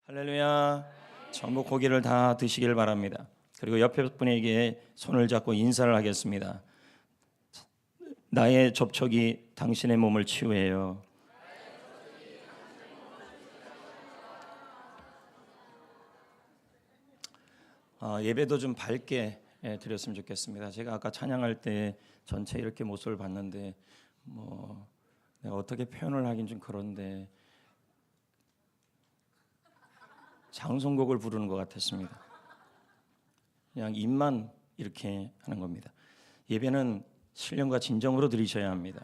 할렐루야. 전부 고기를 다 드시길 바랍니다. 그리고 옆에 분에게 손을 잡고 인사를 하겠습니다. 나의 접촉이 당신의 몸을 치유해요. 예배도 좀 밝게 드렸으면 좋겠습니다. 제가 아까 찬양할 때 전체 이렇게 모습을 봤는데 내가 어떻게 표현을 하긴 좀 그런데 장송곡을 부르는 것 같았습니다. 그냥 입만 이렇게 하는 겁니다. 예배는 신령과 진정으로 드리셔야 합니다.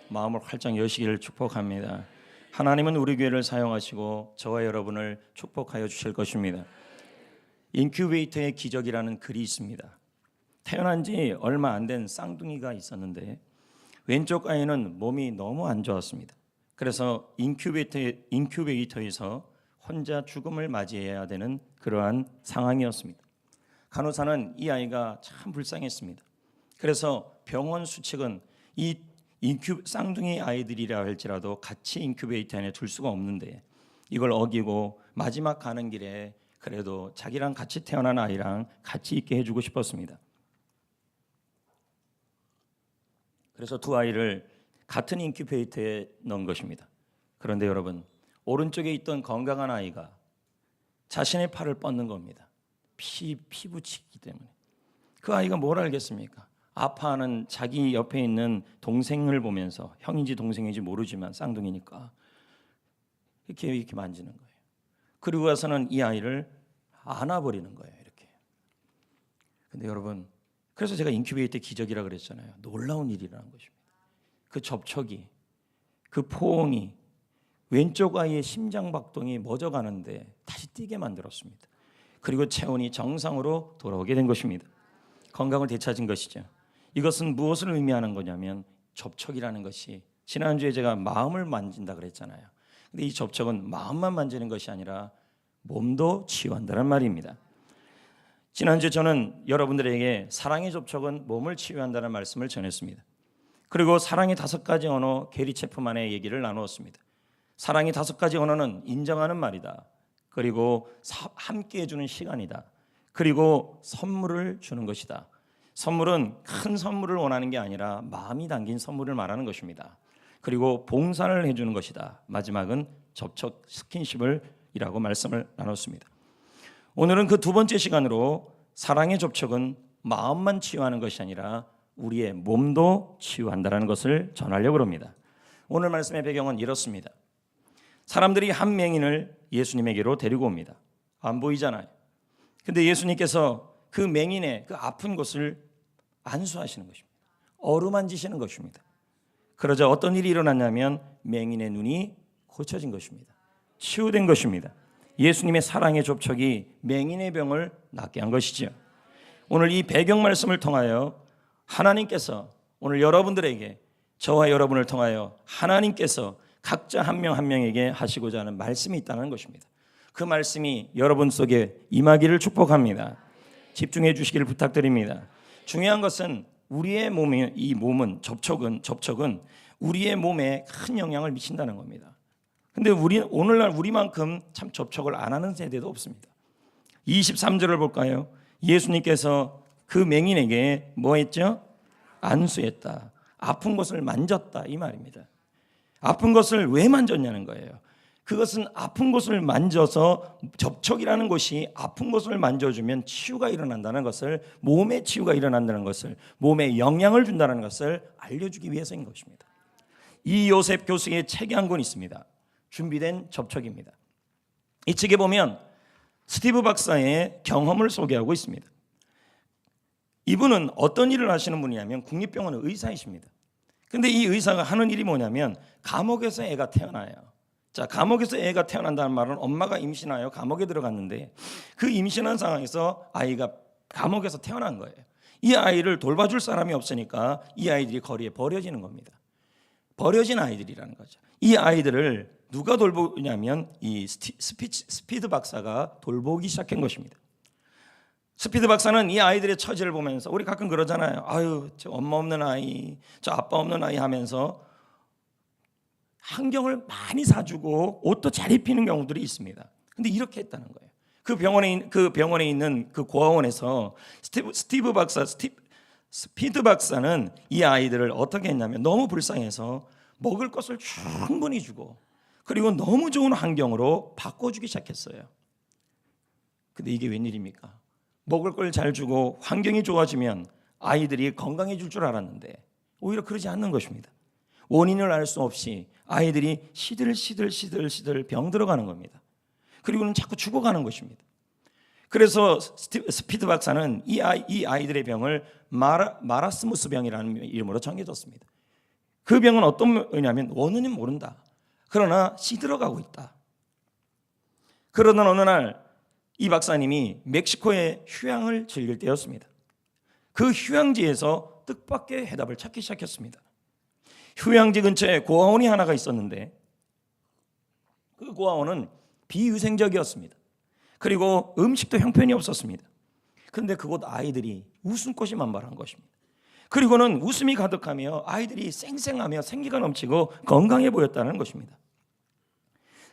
마음을 활짝 여시기를 축복합니다. 하나님은 우리 교회를 사용하시고 저와 여러분을 축복하여 주실 것입니다. 인큐베이터의 기적이라는 글이 있습니다. 태어난 지 얼마 안 된 쌍둥이가 있었는데 왼쪽 아이는 몸이 너무 안 좋았습니다. 그래서 인큐베이터에서 혼자 죽음을 맞이해야 되는 그러한 상황이었습니다. 간호사는 이 아이가 참 불쌍했습니다. 그래서 병원 수칙은 이 쌍둥이 아이들이라 할지라도 같이 인큐베이터 안에 둘 수가 없는데 이걸 어기고 마지막 가는 길에 그래도 자기랑 같이 태어난 아이랑 같이 있게 해주고 싶었습니다. 그래서 두 아이를 같은 인큐베이터에 넣은 것입니다. 그런데 여러분, 오른쪽에 있던 건강한 아이가 자신의 팔을 뻗는 겁니다. 피부치기 때문에. 그 아이가 뭘 알겠습니까? 아파하는 자기 옆에 있는 동생을 보면서, 형인지 동생인지 모르지만 쌍둥이니까 이렇게 만지는 거예요. 그리고 와서는 이 아이를 안아버리는 거예요. 이렇게. 근데 여러분, 그래서 제가 인큐베이터 기적이라 그랬잖아요. 놀라운 일이라는 것입니다. 그 접촉이, 그 포옹이 왼쪽 아이의 심장 박동이 멎어가는데 다시 뛰게 만들었습니다. 그리고 체온이 정상으로 돌아오게 된 것입니다. 건강을 되찾은 것이죠. 이것은 무엇을 의미하는 거냐면 접촉이라는 것이, 지난주에 제가 마음을 만진다 그랬잖아요. 근데 이 접촉은 마음만 만지는 것이 아니라 몸도 치유한다는 말입니다. 지난주 저는 여러분들에게 사랑의 접촉은 몸을 치유한다는 말씀을 전했습니다. 그리고 사랑의 5가지 언어 게리 체프만의 얘기를 나누었습니다. 사랑의 5가지 언어는 인정하는 말이다. 그리고 함께 해주는 시간이다. 그리고 선물을 주는 것이다. 선물은 큰 선물을 원하는 게 아니라 마음이 담긴 선물을 말하는 것입니다. 그리고 봉사를 해주는 것이다. 마지막은 접촉, 스킨십을 이라고 말씀을 나눴습니다. 오늘은 그 두 번째 시간으로 사랑의 접촉은 마음만 치유하는 것이 아니라 우리의 몸도 치유한다는 것을 전하려고 합니다. 오늘 말씀의 배경은 이렇습니다. 사람들이 한 맹인을 예수님에게로 데리고 옵니다. 안 보이잖아요. 근데 예수님께서 그 맹인의 그 아픈 곳을 안수하시는 것입니다. 어루만지시는 것입니다. 그러자 어떤 일이 일어났냐면 맹인의 눈이 고쳐진 것입니다. 치유된 것입니다. 예수님의 사랑의 접촉이 맹인의 병을 낫게 한 것이죠. 오늘 이 배경 말씀을 통하여 하나님께서 오늘 여러분들에게, 저와 여러분을 통하여 하나님께서 각자 한 명 한 명에게 하시고자 하는 말씀이 있다는 것입니다. 그 말씀이 여러분 속에 임하기를 축복합니다. 집중해 주시기를 부탁드립니다. 중요한 것은 우리의 몸이, 이 몸은 접촉은 우리의 몸에 큰 영향을 미친다는 겁니다. 근데 오늘날 우리만큼 참 접촉을 안 하는 세대도 없습니다. 23절을 볼까요? 예수님께서 그 맹인에게 뭐 했죠? 안수했다. 아픈 곳을 만졌다, 이 말입니다. 아픈 것을 왜 만졌냐는 거예요. 그것은 아픈 곳을 만져서, 접촉이라는 것이 아픈 곳을 만져주면 치유가 일어난다는 것을, 몸의 치유가 일어난다는 것을, 몸에 영향을 준다는 것을 알려주기 위해서인 것입니다. 이 요셉 교수의 책이 한 권 있습니다. 준비된 접촉입니다. 이 책에 보면 스티브 박사의 경험을 소개하고 있습니다. 이분은 어떤 일을 하시는 분이냐면 국립병원 의사이십니다. 근데 이 의사가 하는 일이 뭐냐면 감옥에서 애가 태어나요. 자, 감옥에서 애가 태어난다는 말은 엄마가 임신하여 감옥에 들어갔는데 그 임신한 상황에서 아이가 감옥에서 태어난 거예요. 이 아이를 돌봐줄 사람이 없으니까 이 아이들이 거리에 버려지는 겁니다. 버려진 아이들이라는 거죠. 이 아이들을 누가 돌보냐면 이 스피드 박사가 돌보기 시작한 것입니다. 스피드 박사는 이 아이들의 처지를 보면서, 우리 가끔 그러잖아요. 아유, 저 엄마 없는 아이, 저 아빠 없는 아이 하면서 환경을 많이 사주고 옷도 잘 입히는 경우들이 있습니다. 근데 이렇게 했다는 거예요. 그 병원에 있는 그 고아원에서 스피드 박사는 이 아이들을 어떻게 했냐면 너무 불쌍해서 먹을 것을 충분히 주고 그리고 너무 좋은 환경으로 바꿔주기 시작했어요. 근데 이게 웬일입니까? 먹을 걸 잘 주고 환경이 좋아지면 아이들이 건강해질 줄 알았는데 오히려 그러지 않는 것입니다. 원인을 알 수 없이 아이들이 시들시들 병들어가는 겁니다. 그리고는 자꾸 죽어가는 것입니다. 그래서 스피드 박사는 이 아이들의 병을 마라스무스 병이라는 이름으로 정해졌습니다. 그 병은 어떤 병이냐면 원인은 모른다. 그러나 시들어가고 있다. 그러던 어느 날 이 박사님이 멕시코에 휴양을 즐길 때였습니다. 그 휴양지에서 뜻밖의 해답을 찾기 시작했습니다. 휴양지 근처에 고아원이 하나가 있었는데 그 고아원은 비위생적이었습니다. 그리고 음식도 형편이 없었습니다. 그런데 그곳 아이들이 웃음꽃이 만발한 것입니다. 그리고는 웃음이 가득하며 아이들이 쌩쌩하며 생기가 넘치고 건강해 보였다는 것입니다.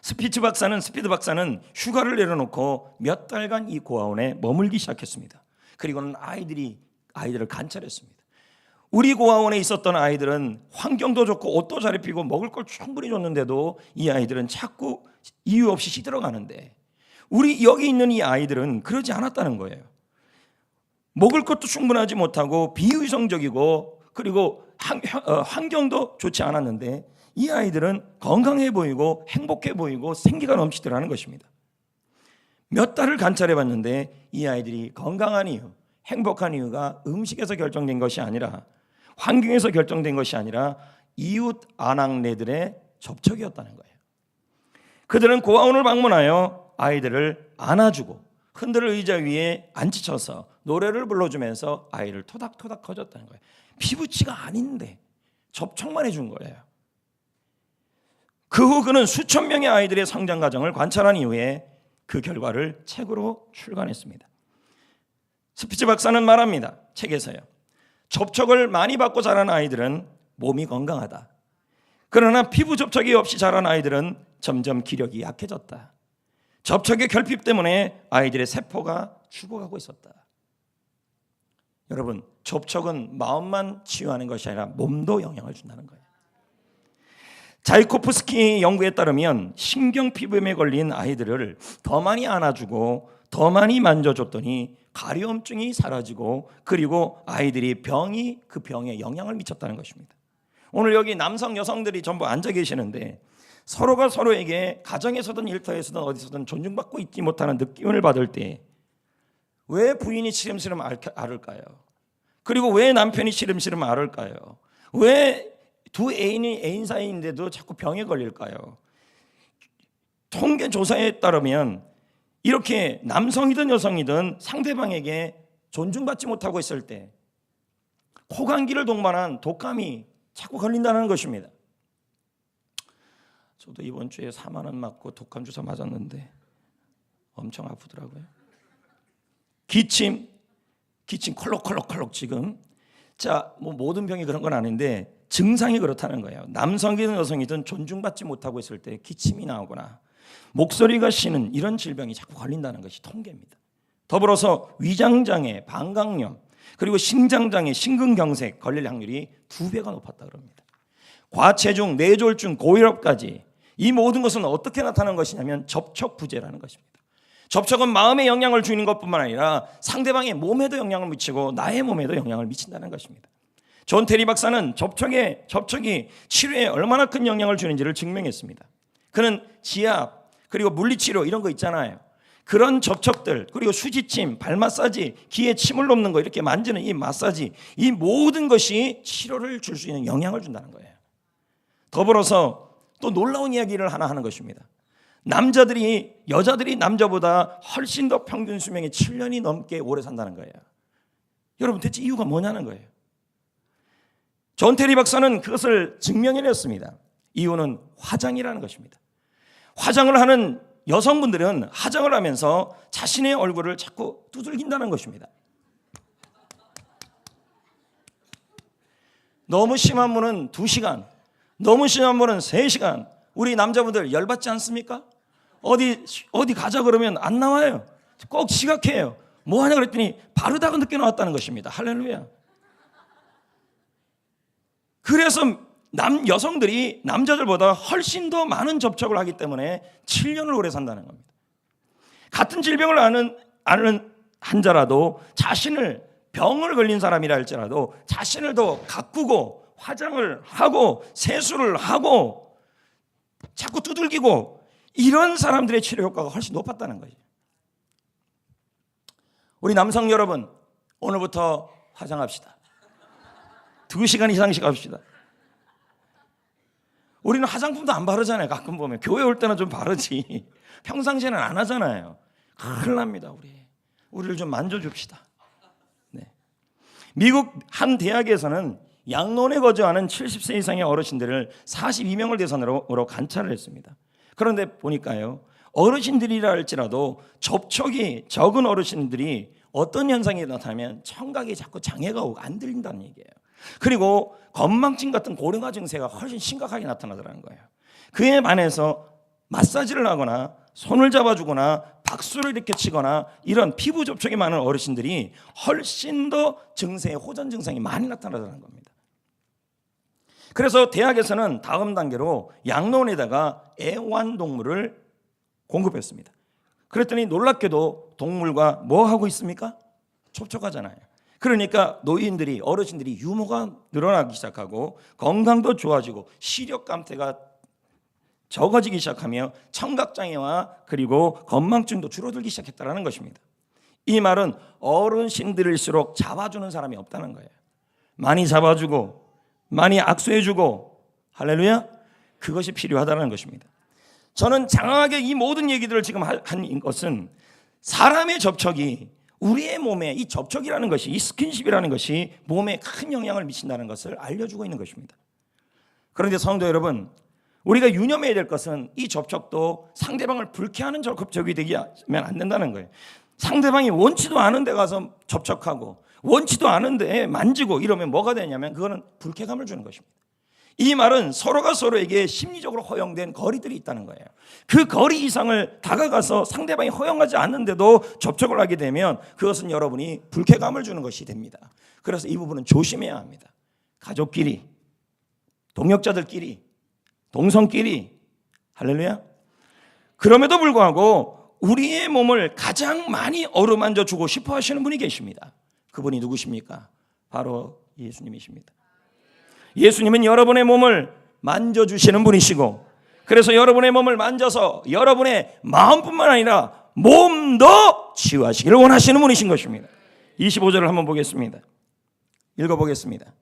스피드 박사는 휴가를 내려놓고 몇 달간 이 고아원에 머물기 시작했습니다. 그리고는 아이들을 관찰했습니다. 우리 고아원에 있었던 아이들은 환경도 좋고 옷도 잘 입히고 먹을 걸 충분히 줬는데도 이 아이들은 자꾸 이유 없이 시들어가는데 우리 여기 있는 이 아이들은 그러지 않았다는 거예요. 먹을 것도 충분하지 못하고 비위생적이고 그리고 환경도 좋지 않았는데 이 아이들은 건강해 보이고 행복해 보이고 생기가 넘치더라는 것입니다. 몇 달을 관찰해 봤는데 이 아이들이 건강한 이유, 행복한 이유가 음식에서 결정된 것이 아니라 환경에서 결정된 것이 아니라 이웃 아낙네들의 접촉이었다는 거예요. 그들은 고아원을 방문하여 아이들을 안아주고 흔들 의자 위에 앉히셔서 노래를 불러주면서 아이를 토닥토닥 커졌다는 거예요. 피부치가 아닌데 접촉만 해준 거예요. 그 후 그는 수천 명의 아이들의 성장 과정을 관찰한 이후에 그 결과를 책으로 출간했습니다. 스피츠 박사는 말합니다. 책에서요. 접촉을 많이 받고 자란 아이들은 몸이 건강하다. 그러나 피부 접촉이 없이 자란 아이들은 점점 기력이 약해졌다. 접촉의 결핍 때문에 아이들의 세포가 죽어가고 있었다. 여러분, 접촉은 마음만 치유하는 것이 아니라 몸도 영향을 준다는 거예요. 자이코프스키 연구에 따르면 신경피부염에 걸린 아이들을 더 많이 안아주고 더 많이 만져줬더니 가려움증이 사라지고 그리고 아이들이 그 병에 영향을 미쳤다는 것입니다. 오늘 여기 남성 여성들이 전부 앉아 계시는데 서로가 서로에게 가정에서든 일터에서든 어디서든 존중받고 있지 못하는 느낌을 받을 때 왜 부인이 시름시름 앓을까요? 그리고 왜 남편이 시름시름 앓을까요? 왜 두 애인 사이인데도 자꾸 병에 걸릴까요? 통계 조사에 따르면 이렇게 남성이든 여성이든 상대방에게 존중받지 못하고 있을 때 코감기를 동반한 독감이 자꾸 걸린다는 것입니다. 저도 이번 주에 4만 원 맞고 독감 주사 맞았는데 엄청 아프더라고요. 기침 콜록콜록 지금. 자, 뭐 모든 병이 그런 건 아닌데 증상이 그렇다는 거예요. 남성이든 여성이든 존중받지 못하고 있을 때 기침이 나오거나 목소리가 쉬는 이런 질병이 자꾸 걸린다는 것이 통계입니다. 더불어서 위장장애, 방광염, 그리고 심장장애, 심근경색 걸릴 확률이 2배가 높았다 그럽니다. 과체중, 뇌졸중, 고혈압까지 이 모든 것은 어떻게 나타나는 것이냐면 접촉 부재라는 것입니다. 접촉은 마음에 영향을 주는 것뿐만 아니라 상대방의 몸에도 영향을 미치고 나의 몸에도 영향을 미친다는 것입니다. 존 테리 박사는 접촉이 치료에 얼마나 큰 영향을 주는지를 증명했습니다. 그는 지압 그리고 물리치료 이런 거 있잖아요. 그런 접촉들 그리고 수지침, 발 마사지, 귀에 침을 놓는 거 이렇게 만지는 이 마사지 이 모든 것이 치료를 줄 수 있는 영향을 준다는 거예요. 더불어서 또 놀라운 이야기를 하나 하는 것입니다. 여자들이 남자보다 훨씬 더 평균 수명이 7년이 넘게 오래 산다는 거예요. 여러분 대체 이유가 뭐냐는 거예요. 존 테리 박사는 그것을 증명해냈습니다. 이유는 화장이라는 것입니다. 화장을 하는 여성분들은 화장을 하면서 자신의 얼굴을 자꾸 두들긴다는 것입니다. 너무 심한 분은 2시간, 너무 심한 분은 3시간. 우리 남자분들 열받지 않습니까? 어디 가자 그러면 안 나와요. 꼭 지각해요. 뭐 하냐 그랬더니 바르다가 늦게 나왔다는 것입니다. 할렐루야. 그래서 여성들이 남자들보다 훨씬 더 많은 접촉을 하기 때문에 7년을 오래 산다는 겁니다. 같은 질병을 아는 환자라도 자신을 병을 걸린 사람이라 할지라도 자신을 더 가꾸고 화장을 하고 세수를 하고 자꾸 두들기고 이런 사람들의 치료 효과가 훨씬 높았다는 거죠. 우리 남성 여러분, 오늘부터 화장합시다. 2시간 이상씩 합시다. 우리는 화장품도 안 바르잖아요. 가끔 보면 교회 올 때는 좀 바르지 평상시에는 안 하잖아요. 큰일 납니다. 우리를 좀 만져줍시다. 네. 미국 한 대학에서는 양론에 거주하는 70세 이상의 어르신들을 42명을 대상으로 관찰을 했습니다. 그런데 보니까요, 어르신들이라 할지라도 접촉이 적은 어르신들이 어떤 현상이 나타나면 청각이 자꾸 장애가 오고 안 들린다는 얘기예요. 그리고 건망증 같은 고령화 증세가 훨씬 심각하게 나타나더라는 거예요. 그에 반해서 마사지를 하거나 손을 잡아주거나 박수를 이렇게 치거나 이런 피부 접촉이 많은 어르신들이 훨씬 더 증세의 호전 증상이 많이 나타나더라는 겁니다. 그래서 대학에서는 다음 단계로 양론에다가 애완동물을 공급했습니다. 그랬더니 놀랍게도 동물과 뭐 하고 있습니까? 접촉하잖아요. 그러니까 노인들이, 어르신들이 유머가 늘어나기 시작하고 건강도 좋아지고 시력 감퇴가 적어지기 시작하며 청각장애와 그리고 건망증도 줄어들기 시작했다는 것입니다. 이 말은 어르신들일수록 잡아주는 사람이 없다는 거예요. 많이 잡아주고 많이 악수해주고, 할렐루야, 그것이 필요하다는 것입니다. 저는 장황하게 이 모든 얘기들을 지금 한 것은 사람의 접촉이 우리의 몸에, 이 접촉이라는 것이, 이 스킨십이라는 것이 몸에 큰 영향을 미친다는 것을 알려주고 있는 것입니다. 그런데 성도 여러분, 우리가 유념해야 될 것은 이 접촉도 상대방을 불쾌하는 접촉이 되면 안 된다는 거예요. 상대방이 원치도 않은 데 가서 접촉하고 원치도 않은 데 만지고 이러면 뭐가 되냐면 그거는 불쾌감을 주는 것입니다. 이 말은 서로가 서로에게 심리적으로 허용된 거리들이 있다는 거예요. 그 거리 이상을 다가가서 상대방이 허용하지 않는데도 접촉을 하게 되면 그것은 여러분이 불쾌감을 주는 것이 됩니다. 그래서 이 부분은 조심해야 합니다. 가족끼리, 동역자들끼리, 동성끼리, 할렐루야. 그럼에도 불구하고 우리의 몸을 가장 많이 어루만져 주고 싶어 하시는 분이 계십니다. 그분이 누구십니까? 바로 예수님이십니다. 예수님은 여러분의 몸을 만져주시는 분이시고, 그래서 여러분의 몸을 만져서 여러분의 마음뿐만 아니라 몸도 치유하시기를 원하시는 분이신 것입니다. 25절을 한번 보겠습니다. 읽어보겠습니다.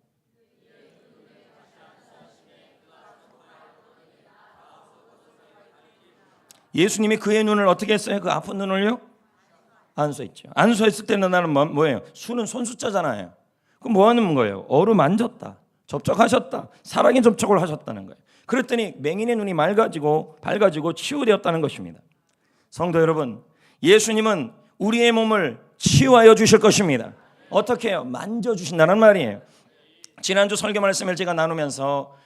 예수님이 그의 눈을 어떻게 했어요? 그 아픈 눈을요? 안수했죠. 안수했을 때는 나는 뭐예요? 수는 손숫자잖아요. 그럼 뭐 하는 거예요? 어루만졌다, 접촉하셨다, 사랑의 접촉을 하셨다는 거예요. 그랬더니 맹인의 눈이 밝아지고 치유되었다는 것입니다. 성도 여러분, 예수님은 우리의 몸을 치유하여 주실 것입니다. 어떻게 해요? 만져주신다는 말이에요. 지난주 설교 말씀을 제가 나누면서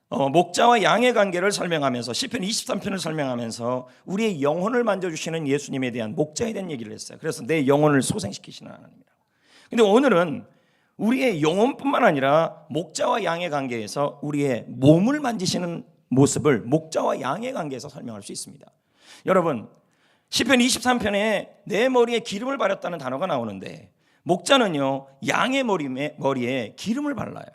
목자와 양의 관계를 설명하면서 시편 23편을 설명하면서 우리의 영혼을 만져주시는 예수님에 대한 목자에 대한 얘기를 했어요. 그래서 내 영혼을 소생시키시는 하나님이라고. 근데 오늘은 우리의 영혼뿐만 아니라 목자와 양의 관계에서 우리의 몸을 만지시는 모습을 목자와 양의 관계에서 설명할 수 있습니다. 여러분, 시편 23편에 내 머리에 기름을 바렸다는 단어가 나오는데, 목자는요 양의 머리에 기름을 발라요.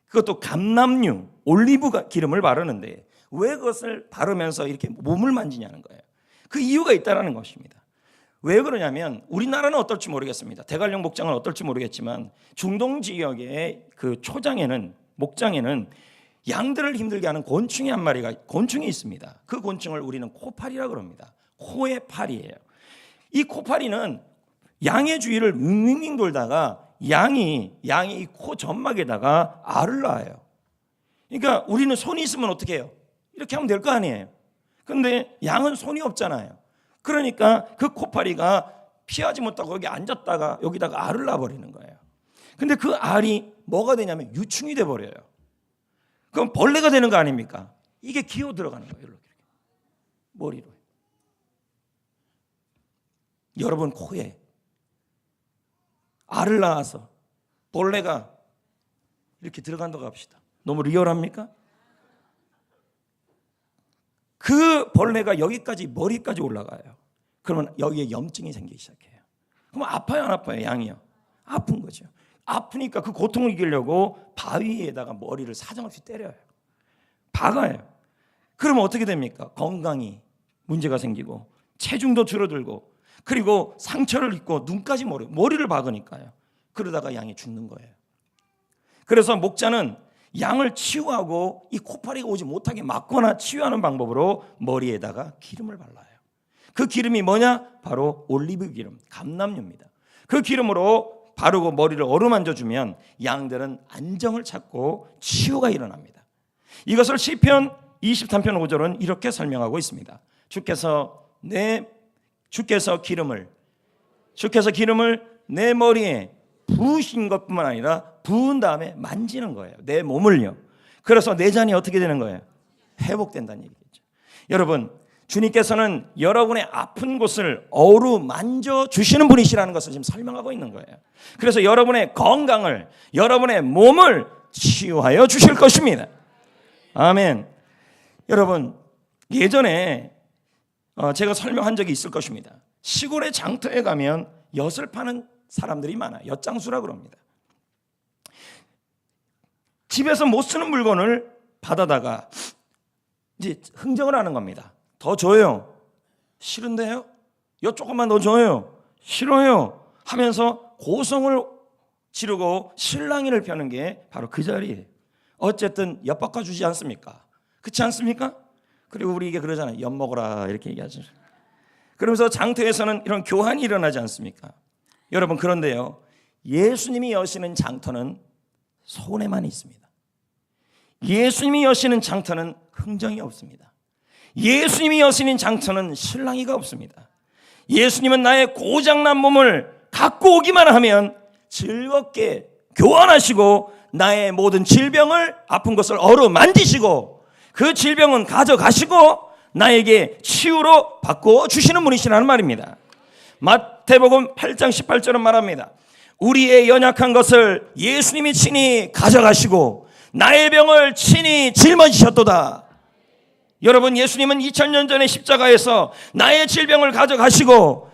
그것도 감람류, 올리브 기름을 바르는데 왜 그것을 바르면서 이렇게 몸을 만지냐는 거예요. 그 이유가 있다는 것입니다. 왜 그러냐면 우리나라는 어떨지 모르겠습니다. 대관령 목장은 어떨지 모르겠지만 중동 지역의 그 초장에는, 목장에는 양들을 힘들게 하는 곤충이 있습니다. 그 곤충을 우리는 코파리라고 합니다. 코의 파리예요. 이 코파리는 양의 주위를 윙윙 돌다가 양이 이 코 점막에다가 알을 낳아요. 그러니까 우리는 손이 있으면 어떻게 해요? 이렇게 하면 될 거 아니에요. 그런데 양은 손이 없잖아요. 그러니까 그 코파리가 피하지 못하고 여기 앉았다가 여기다가 알을 낳아버리는 거예요. 근데 그 알이 뭐가 되냐면 유충이 돼버려요. 그럼 벌레가 되는 거 아닙니까? 이게 기어 들어가는 거예요. 이렇게 머리로. 여러분 코에 알을 낳아서 벌레가 이렇게 들어간다고 합시다. 너무 리얼합니까? 그 벌레가 여기까지 머리까지 올라가요. 그러면 여기에 염증이 생기기 시작해요. 그럼 아파요 안 아파요? 양이요. 아픈 거죠. 아프니까 그 고통을 이기려고 바위에다가 머리를 사정없이 때려요. 박아요. 그러면 어떻게 됩니까? 건강이 문제가 생기고 체중도 줄어들고 그리고 상처를 입고 눈까지 머리를 박으니까요. 그러다가 양이 죽는 거예요. 그래서 목자는 양을 치유하고 이 코파리가 오지 못하게 막거나 치유하는 방법으로 머리에다가 기름을 발라요. 그 기름이 뭐냐? 바로 올리브 기름, 감람유입니다. 그 기름으로 바르고 머리를 어루만져주면 양들은 안정을 찾고 치유가 일어납니다. 이것을 시편 23편 5절은 이렇게 설명하고 있습니다. 주께서 기름을 내 머리에 부으신 것뿐만 아니라 부은 다음에 만지는 거예요. 내 몸을요. 그래서 내 잔이 어떻게 되는 거예요? 회복된다는 얘기겠죠. 여러분, 주님께서는 여러분의 아픈 곳을 어루만져 주시는 분이시라는 것을 지금 설명하고 있는 거예요. 그래서 여러분의 건강을, 여러분의 몸을 치유하여 주실 것입니다. 아멘. 여러분, 예전에 제가 설명한 적이 있을 것입니다. 시골의 장터에 가면 엿을 파는 사람들이 많아요. 엿장수라고 그럽니다. 집에서 못 쓰는 물건을 받아다가 이제 흥정을 하는 겁니다. 더 줘요. 싫은데요? 엿 조금만 더 줘요. 싫어요. 하면서 고성을 지르고 실랑이를 펴는 게 바로 그 자리예요. 어쨌든 엿 바꿔주지 않습니까? 그렇지 않습니까? 그리고 우리 이게 그러잖아요. 엿 먹어라 이렇게 얘기하죠. 그러면서 장터에서는 이런 교환이 일어나지 않습니까? 여러분, 그런데요, 예수님이 여시는 장터는 손에만 있습니다. 예수님이 여시는 장터는 흥정이 없습니다. 예수님이 여시는 장터는 실랑이가 없습니다. 예수님은 나의 고장난 몸을 갖고 오기만 하면 즐겁게 교환하시고 나의 모든 질병을, 아픈 것을 어루만지시고 그 질병은 가져가시고 나에게 치유로 바꿔주시는 분이시라는 말입니다. 마태복음 8장 18절은 말합니다. 우리의 연약한 것을 예수님이 친히 가져가시고 나의 병을 친히 짊어지셨도다. 여러분, 예수님은 2000년 전에 십자가에서 나의 질병을 가져가시고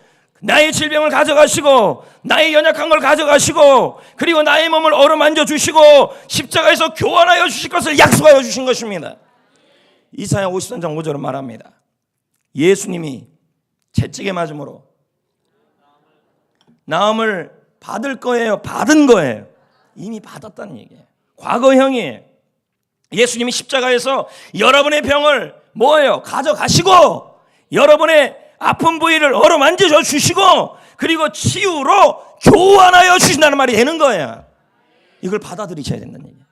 나의 연약한 걸 가져가시고 그리고 나의 몸을 어루만져 주시고 십자가에서 교환하여 주실 것을 약속하여 주신 것입니다. 이사야 53장 5절은 말합니다. 예수님이 채찍에 맞음으로 나음을 받을 거예요? 받은 거예요? 이미 받았다는 얘기예요. 과거형이에요. 예수님이 십자가에서 여러분의 병을 뭐예요? 가져가시고 여러분의 아픈 부위를 어루만져 주시고 그리고 치유로 교환하여 주신다는 말이 되는 거예요. 이걸 받아들이셔야 된다는 얘기예요.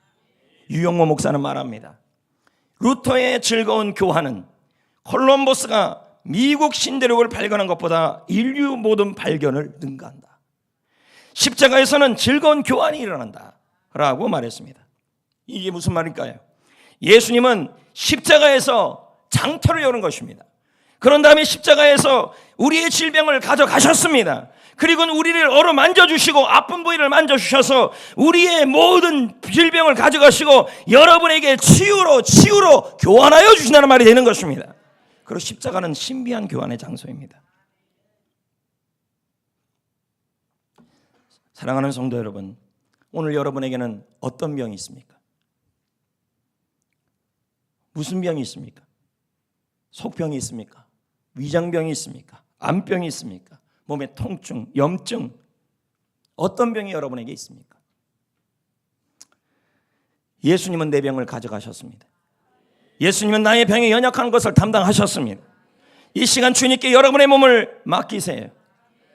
유영모 목사는 말합니다. 루터의 즐거운 교환은 콜럼버스가 미국 신대륙을 발견한 것보다 인류 모든 발견을 능가한다. 십자가에서는 즐거운 교환이 일어난다 라고 말했습니다. 이게 무슨 말일까요? 예수님은 십자가에서 장터를 여는 것입니다. 그런 다음에 십자가에서 우리의 질병을 가져가셨습니다. 그리고 우리를 어루만져 주시고 아픈 부위를 만져주셔서 우리의 모든 질병을 가져가시고 여러분에게 치유로 교환하여 주신다는 말이 되는 것입니다. 그리고 십자가는 신비한 교환의 장소입니다. 사랑하는 성도 여러분, 오늘 여러분에게는 어떤 병이 있습니까? 무슨 병이 있습니까? 속병이 있습니까? 위장병이 있습니까? 암병이 있습니까? 몸의 통증, 염증, 어떤 병이 여러분에게 있습니까? 예수님은 내 병을 가져가셨습니다. 예수님은 나의 병에 연약한 것을 담당하셨습니다. 이 시간 주님께 여러분의 몸을 맡기세요.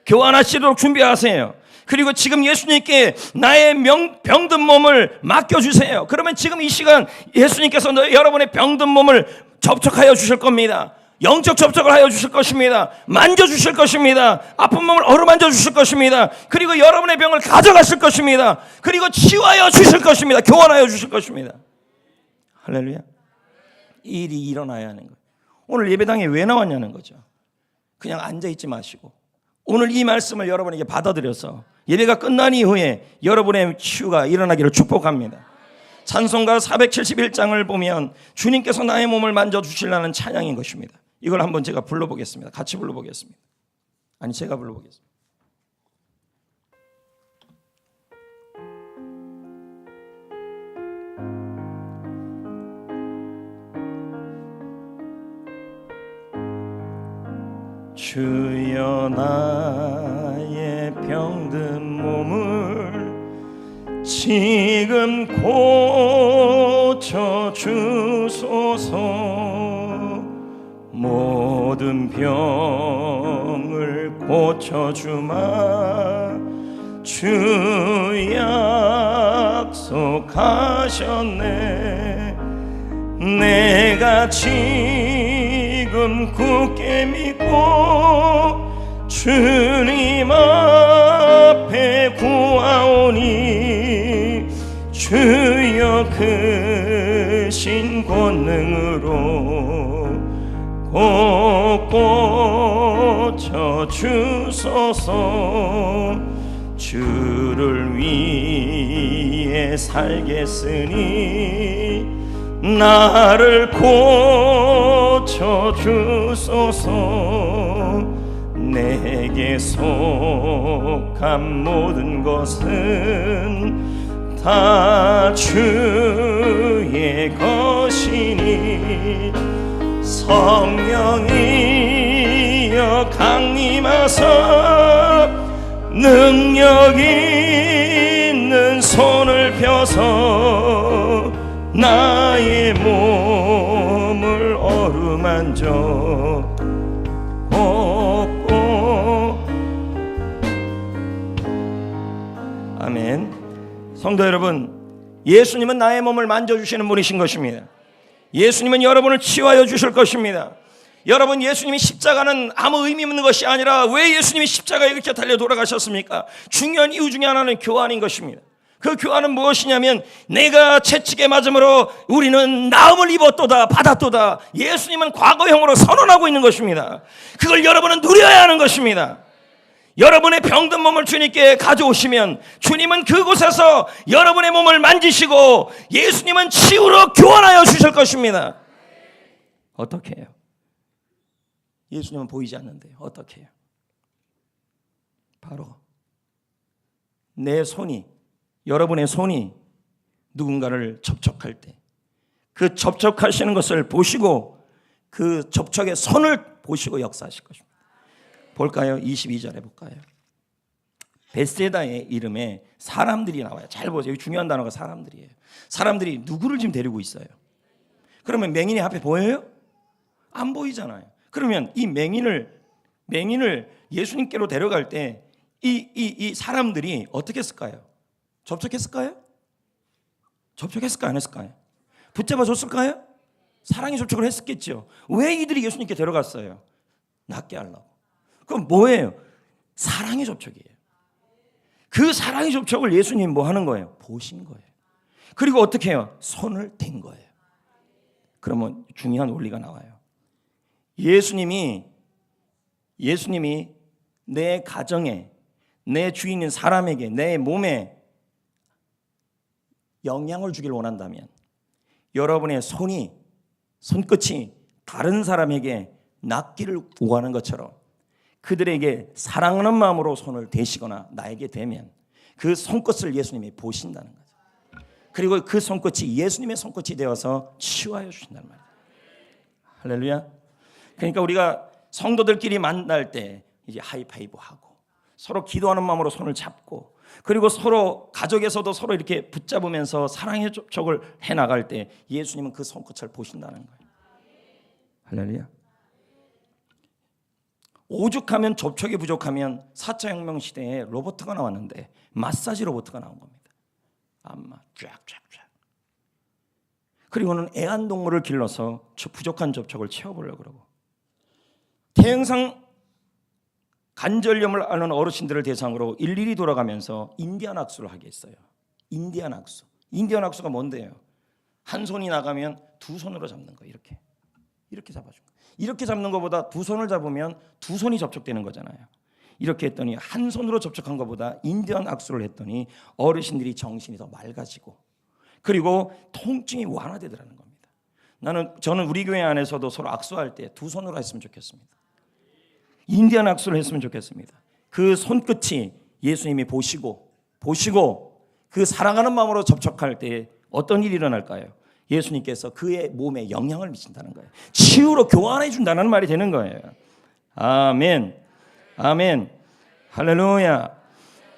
교환하시도록 준비하세요. 그리고 지금 예수님께 나의 병든 몸을 맡겨주세요. 그러면 지금 이 시간 예수님께서 여러분의 병든 몸을 접촉하여 주실 겁니다. 영적 접촉을 하여 주실 것입니다. 만져주실 것입니다. 아픈 몸을 어루만져 주실 것입니다. 그리고 여러분의 병을 가져가실 것입니다. 그리고 치유하여 주실 것입니다. 교환하여 주실 것입니다. 할렐루야. 이 일이 일어나야 하는 거예요. 오늘 예배당에 왜 나왔냐는 거죠. 그냥 앉아있지 마시고 오늘 이 말씀을 여러분에게 받아들여서 예배가 끝난 이후에 여러분의 치유가 일어나기를 축복합니다. 찬송가 471장을 보면 주님께서 나의 몸을 만져주시려는 찬양인 것입니다. 이걸 한번 제가 불러보겠습니다. 같이 불러보겠습니다. 아니, 제가 불러보겠습니다. 주여 나의 병든 몸을 지금 고쳐주소서. 모든 병을 고쳐주마 주 약속하셨네. 내가 지금 굳게 믿고 주님 앞에 구하오니 주여 크신 권능으로 꼭 고쳐주소서. 주를 위해 살겠으니 나를 고쳐주소서. 내게 속한 모든 것은 다 주의 것이니 성령이여 강림하사 능력 있는 손을 펴서 나의 몸을 어루만져 아멘. 성도 여러분, 예수님은 나의 몸을 만져주시는 분이신 것입니다. 예수님은 여러분을 치유하여 주실 것입니다. 여러분, 예수님이 십자가는 아무 의미 없는 것이 아니라 왜 예수님이 십자가에 이렇게 달려 돌아가셨습니까? 중요한 이유 중에 하나는 교환인 것입니다. 그 교환은 무엇이냐면 내가 채찍에 맞음으로 우리는 나음을 입었도다 받았도다. 예수님은 과거형으로 선언하고 있는 것입니다. 그걸 여러분은 누려야 하는 것입니다. 여러분의 병든 몸을 주님께 가져오시면 주님은 그곳에서 여러분의 몸을 만지시고 예수님은 치유로 교환하여 주실 것입니다. 어떻게 해요? 예수님은 보이지 않는데요. 어떻게 해요? 바로 내 손이, 여러분의 손이 누군가를 접촉할 때 그 접촉하시는 것을 보시고 그 접촉의 손을 보시고 역사하실 것입니다. 볼까요? 22절에 볼까요? 베세다의 이름에 사람들이 나와요. 잘 보세요. 중요한 단어가 사람들이에요. 사람들이 누구를 지금 데리고 있어요? 그러면 맹인이 앞에 보여요? 안 보이잖아요. 그러면 이 맹인을 예수님께로 데려갈 때 이 사람들이 어떻게 했을까요? 접촉했을까요? 접촉했을까요? 안 했을까요? 붙잡아 줬을까요? 사랑의 접촉을 했었겠죠. 왜 이들이 예수님께 데려갔어요? 낫게 하려고. 그럼 뭐예요? 사랑의 접촉이에요. 그 사랑의 접촉을 예수님 뭐 하는 거예요? 보신 거예요. 그리고 어떻게 해요? 손을 댄 거예요. 그러면 중요한 원리가 나와요. 예수님이 내 가정에, 내 주인인 사람에게, 내 몸에 영향을 주길 원한다면 여러분의 손끝이 다른 사람에게 낫기를 구하는 것처럼 그들에게 사랑하는 마음으로 손을 대시거나 나에게 대면 그 손끝을 예수님이 보신다는 거죠. 그리고 그 손끝이 예수님의 손끝이 되어서 치유하여 주신다는 말이에요. 할렐루야. 그러니까 우리가 성도들끼리 만날 때 이제 하이파이브 하고 서로 기도하는 마음으로 손을 잡고 그리고 서로 가족에서도 서로 이렇게 붙잡으면서 사랑의 접촉을 해나갈 때 예수님은 그 손끝을 보신다는 거예요. 할렐루야. 오죽하면 접촉이 부족하면 4차 혁명 시대에 로봇가 나왔는데 마사지 로봇가 나온 겁니다. 안마 쫙쫙쫙. 그리고는 애완동물을 길러서 부족한 접촉을 채워보려고 그러고 태영상 관절염을 앓는 어르신들을 대상으로 일일이 돌아가면서 인디안 악수를 하게 했어요. 인디안 악수. 인디안 악수가 뭔데요? 한 손이 나가면 두 손으로 잡는 거예요. 이렇게 잡아준 거예요. 이렇게 잡는 것보다 두 손을 잡으면 두 손이 접촉되는 거잖아요. 이렇게 했더니 한 손으로 접촉한 것보다 인디언 악수를 했더니 어르신들이 정신이 더 맑아지고 그리고 통증이 완화되더라는 겁니다. 저는 우리 교회 안에서도 서로 악수할 때 두 손으로 했으면 좋겠습니다. 인디언 악수를 했으면 좋겠습니다. 그 손끝이 예수님이 보시고 그 사랑하는 마음으로 접촉할 때 어떤 일이 일어날까요? 예수님께서 그의 몸에 영향을 미친다는 거예요. 치유로 교환해 준다는 말이 되는 거예요. 아멘, 아멘, 할렐루야.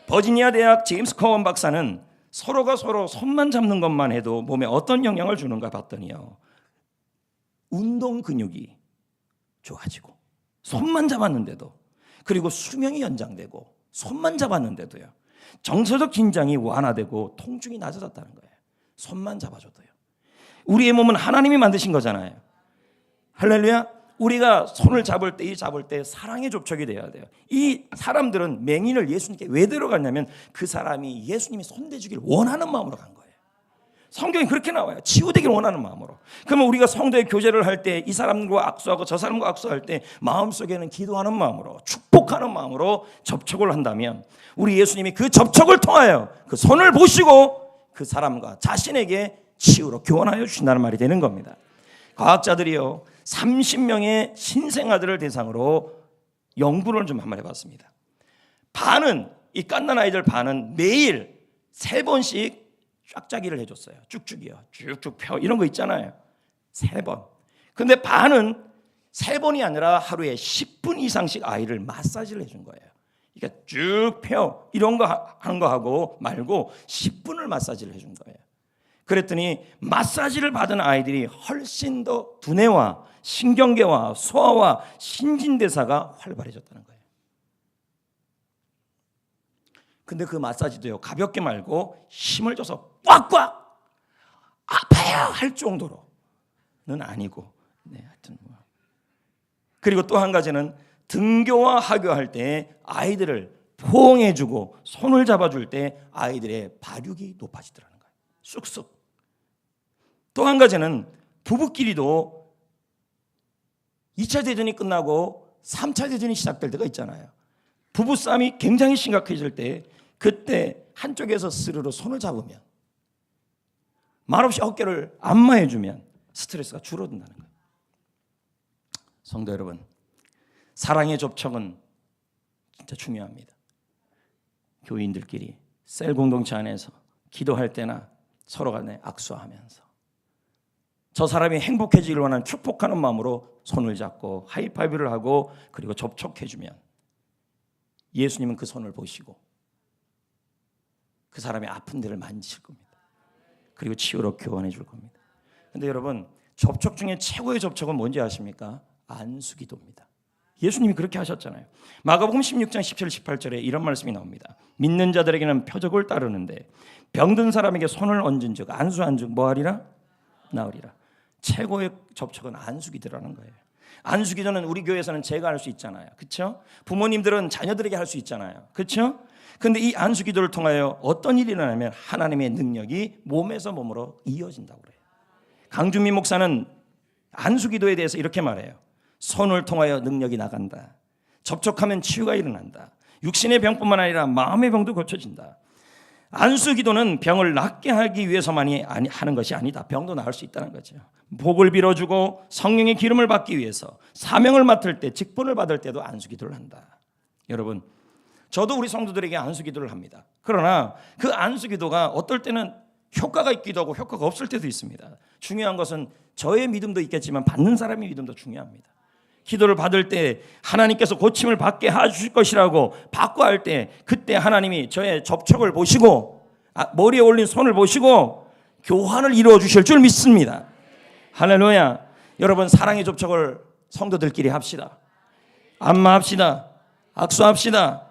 버지니아 대학 제임스 커원 박사는 서로가 서로 손만 잡는 것만 해도 몸에 어떤 영향을 주는가 봤더니요, 운동 근육이 좋아지고 손만 잡았는데도, 그리고 수명이 연장되고 손만 잡았는데도요, 정서적 긴장이 완화되고 통증이 낮아졌다는 거예요. 손만 잡아줘도요. 우리의 몸은 하나님이 만드신 거잖아요. 할렐루야. 우리가 손을 잡을 때 사랑의 접촉이 돼야 돼요. 이 사람들은 맹인을 예수님께 왜 데려갔냐면 그 사람이 예수님이 손대주길 원하는 마음으로 간 거예요. 성경이 그렇게 나와요. 치유되길 원하는 마음으로. 그러면 우리가 성도의 교제를 할 때 이 사람과 악수하고 저 사람과 악수할 때 마음속에는 기도하는 마음으로, 축복하는 마음으로 접촉을 한다면 우리 예수님이 그 접촉을 통하여 그 손을 보시고 그 사람과 자신에게 치유로 교환하여 주신다는 말이 되는 겁니다. 과학자들이요, 30명의 신생아들을 대상으로 연구를 좀 한번 해봤습니다. 이 갓난 아이들 반은 매일 3번씩 쫙짜기를 해줬어요. 쭉쭉이요, 쭉쭉 펴, 이런 거 있잖아요. 3번. 근데 반은 3번이 아니라 하루에 10분 이상씩 아이를 마사지를 해준 거예요. 그러니까 쭉 펴, 이런 거 하는 거 하고 말고 10분을 마사지를 해준 거예요. 그랬더니 마사지를 받은 아이들이 훨씬 더 두뇌와 신경계와 소화와 신진대사가 활발해졌다는 거예요. 근데 그 마사지도요, 가볍게 말고 힘을 줘서 꽉꽉 아파요 할 정도로는 아니고, 하여튼 뭐. 그리고 또 한 가지는 등교와 하교할 때 아이들을 포옹해주고 손을 잡아줄 때 아이들의 발육이 높아지더라는 거예요. 쑥쑥. 또 한 가지는 부부끼리도 2차 대전이 끝나고 3차 대전이 시작될 때가 있잖아요. 부부싸움이 굉장히 심각해질 때 그때 한쪽에서 스르르 손을 잡으면, 말없이 어깨를 안마해주면 스트레스가 줄어든다는 거예요. 성도 여러분, 사랑의 접촉은 진짜 중요합니다. 교인들끼리 셀 공동체 안에서 기도할 때나 서로 간에 악수하면서 저 사람이 행복해지길 원하는 축복하는 마음으로 손을 잡고 하이파이브를 하고 그리고 접촉해주면 예수님은 그 손을 보시고 그 사람의 아픈 데를 만지실 겁니다. 그리고 치유로 교환해 줄 겁니다. 그런데 여러분, 접촉 중에 최고의 접촉은 뭔지 아십니까? 안수기도입니다. 예수님이 그렇게 하셨잖아요. 마가복음 16장 17, 18절에 이런 말씀이 나옵니다. 믿는 자들에게는 표적을 따르는데 병든 사람에게 손을 얹은 즉 안수한 즉 뭐하리라? 나으리라. 최고의 접촉은 안수기도라는 거예요. 안수기도는 우리 교회에서는 제가 할 수 있잖아요. 그렇죠? 부모님들은 자녀들에게 할 수 있잖아요. 그렇죠? 근데 이 안수기도를 통하여 어떤 일이 일어나냐면 하나님의 능력이 몸에서 몸으로 이어진다고 그래요. 강준민 목사는 안수기도에 대해서 이렇게 말해요. 손을 통하여 능력이 나간다. 접촉하면 치유가 일어난다. 육신의 병뿐만 아니라 마음의 병도 고쳐진다. 안수기도는 병을 낫게 하기 위해서만이 하는 것이 아니다. 병도 나을 수 있다는 거죠. 복을 빌어주고 성령의 기름을 받기 위해서 사명을 맡을 때, 직분을 받을 때도 안수기도를 한다. 여러분, 저도 우리 성도들에게 안수기도를 합니다. 그러나 그 안수기도가 어떨 때는 효과가 있기도 하고 효과가 없을 때도 있습니다. 중요한 것은 저의 믿음도 있겠지만 받는 사람의 믿음도 중요합니다. 기도를 받을 때 하나님께서 고침을 받게 해주실 것이라고 받고 할 때 그때 하나님이 저의 접촉을 보시고 머리에 올린 손을 보시고 교환을 이루어 주실 줄 믿습니다. 할렐루야. 여러분, 사랑의 접촉을 성도들끼리 합시다. 안마합시다. 악수합시다.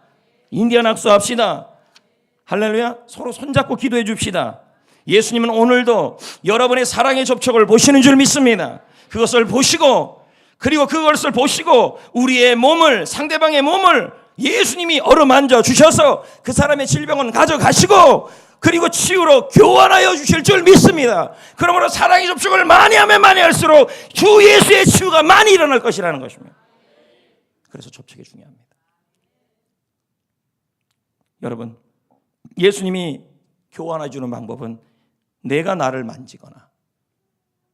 인디언 악수합시다. 할렐루야. 서로 손잡고 기도해 줍시다. 예수님은 오늘도 여러분의 사랑의 접촉을 보시는 줄 믿습니다. 그것을 보시고, 그리고 그것을 보시고 우리의 몸을, 상대방의 몸을 예수님이 어루만져 주셔서 그 사람의 질병은 가져가시고 그리고 치유로 교환하여 주실 줄 믿습니다. 그러므로 사랑의 접촉을 많이 하면 많이 할수록 주 예수의 치유가 많이 일어날 것이라는 것입니다. 그래서 접촉이 중요합니다. 여러분, 예수님이 교환해 주는 방법은 내가 나를 만지거나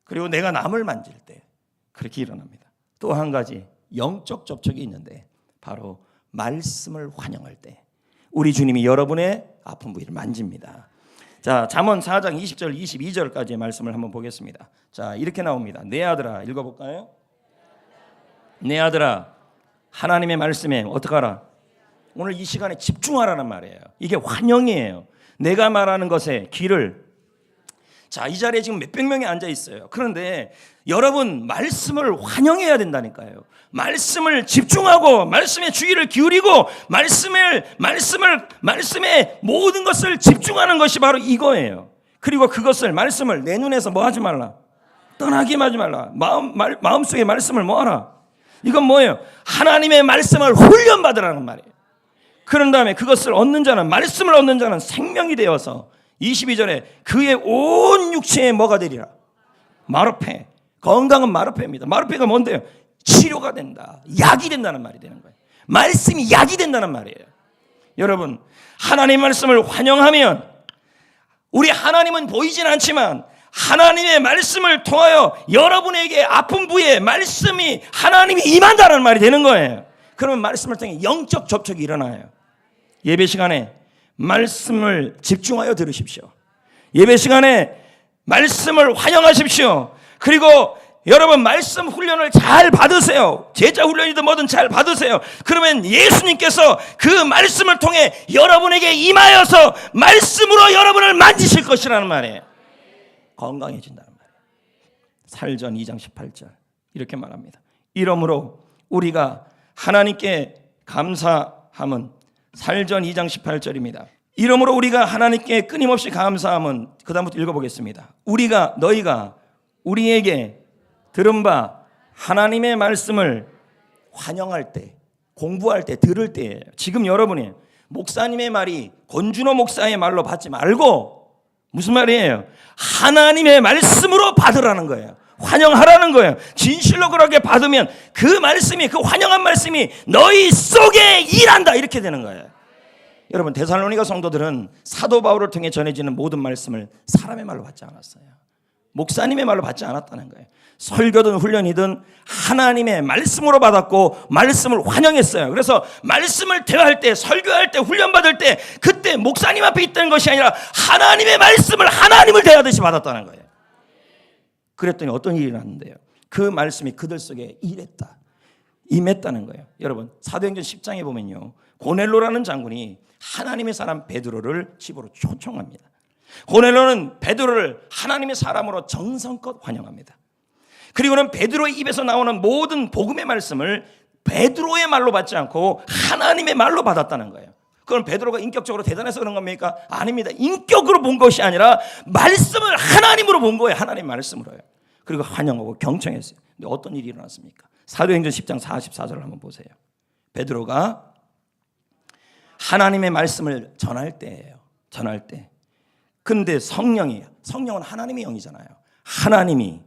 그리고 내가 남을 만질 때 그렇게 일어납니다. 또 한 가지 영적 접촉이 있는데 바로 말씀을 환영할 때 우리 주님이 여러분의 아픈 부위를 만집니다. 자, 잠언 4장 20절 22절까지의 말씀을 한번 보겠습니다. 자, 이렇게 나옵니다. 내 아들아, 읽어볼까요? 내 아들아, 하나님의 말씀에 어떡하라? 오늘 이 시간에 집중하라는 말이에요. 이게 환영이에요. 내가 말하는 것에 귀를. 자, 이 자리에 지금 몇백 명이 앉아 있어요. 그런데 여러분 말씀을 환영해야 된다니까요. 말씀을 집중하고 말씀에 주의를 기울이고 말씀에 모든 것을 집중하는 것이 바로 이거예요. 그리고 그것을 말씀을 내 눈에서 뭐 하지 말라? 떠나게 하지 말라. 마음속에 말씀을 뭐 하라? 이건 뭐예요? 하나님의 말씀을 훈련받으라는 말이에요. 그런 다음에 그것을 얻는 자는, 말씀을 얻는 자는 생명이 되어서 22절에 그의 온 육체에 뭐가 되리라? 마르페. 건강은 마르페입니다. 마르페가 뭔데요? 치료가 된다. 약이 된다는 말이 되는 거예요. 말씀이 약이 된다는 말이에요. 여러분, 하나님의 말씀을 환영하면 우리 하나님은 보이진 않지만 하나님의 말씀을 통하여 여러분에게 아픈 부위에 말씀이 하나님이 임한다는 말이 되는 거예요. 그러면 말씀을 통해 영적 접촉이 일어나요. 예배 시간에 말씀을 집중하여 들으십시오. 예배 시간에 말씀을 환영하십시오. 그리고 여러분 말씀 훈련을 잘 받으세요. 제자 훈련이든 뭐든 잘 받으세요. 그러면 예수님께서 그 말씀을 통해 여러분에게 임하여서 말씀으로 여러분을 만지실 것이라는 말이에요. 건강해진다는 말이에요. 살전 2장 18절 이렇게 말합니다. 이러므로 우리가 하나님께 감사함은 살전 2장 18절입니다. 이러므로 우리가 하나님께 끊임없이 감사함은, 그 다음부터 읽어보겠습니다. 너희가 우리에게 들은 바 하나님의 말씀을 환영할 때, 공부할 때, 들을 때예요. 지금 여러분이 목사님의 말이 권준호 목사의 말로 받지 말고 무슨 말이에요? 하나님의 말씀으로 받으라는 거예요. 환영하라는 거예요. 진실로 그렇게 받으면 그 말씀이, 그 환영한 말씀이 너희 속에 일한다, 이렇게 되는 거예요. 여러분, 데살로니가 성도들은 사도 바울을 통해 전해지는 모든 말씀을 사람의 말로 받지 않았어요. 목사님의 말로 받지 않았다는 거예요. 설교든 훈련이든 하나님의 말씀으로 받았고 말씀을 환영했어요. 그래서 말씀을 대화할 때, 설교할 때, 훈련받을 때 그때 목사님 앞에 있다는 것이 아니라 하나님의 말씀을 하나님을 대하듯이 받았다는 거예요. 그랬더니 어떤 일이 났는데요? 그 말씀이 그들 속에 임했다는 거예요. 여러분, 사도행전 10장에 보면요, 고넬로라는 장군이 하나님의 사람 베드로를 집으로 초청합니다. 고넬로는 베드로를 하나님의 사람으로 정성껏 환영합니다. 그리고는 베드로의 입에서 나오는 모든 복음의 말씀을 베드로의 말로 받지 않고 하나님의 말로 받았다는 거예요. 그건 베드로가 인격적으로 대단해서 그런 겁니까? 아닙니다. 인격으로 본 것이 아니라 말씀을 하나님으로 본 거예요. 하나님 말씀으로요. 그리고 환영하고 경청했어요. 근데 어떤 일이 일어났습니까? 사도행전 10장 44절을 한번 보세요. 베드로가 하나님의 말씀을 전할 때예요. 전할 때. 근데 성령은 하나님의 영이잖아요. 하나님이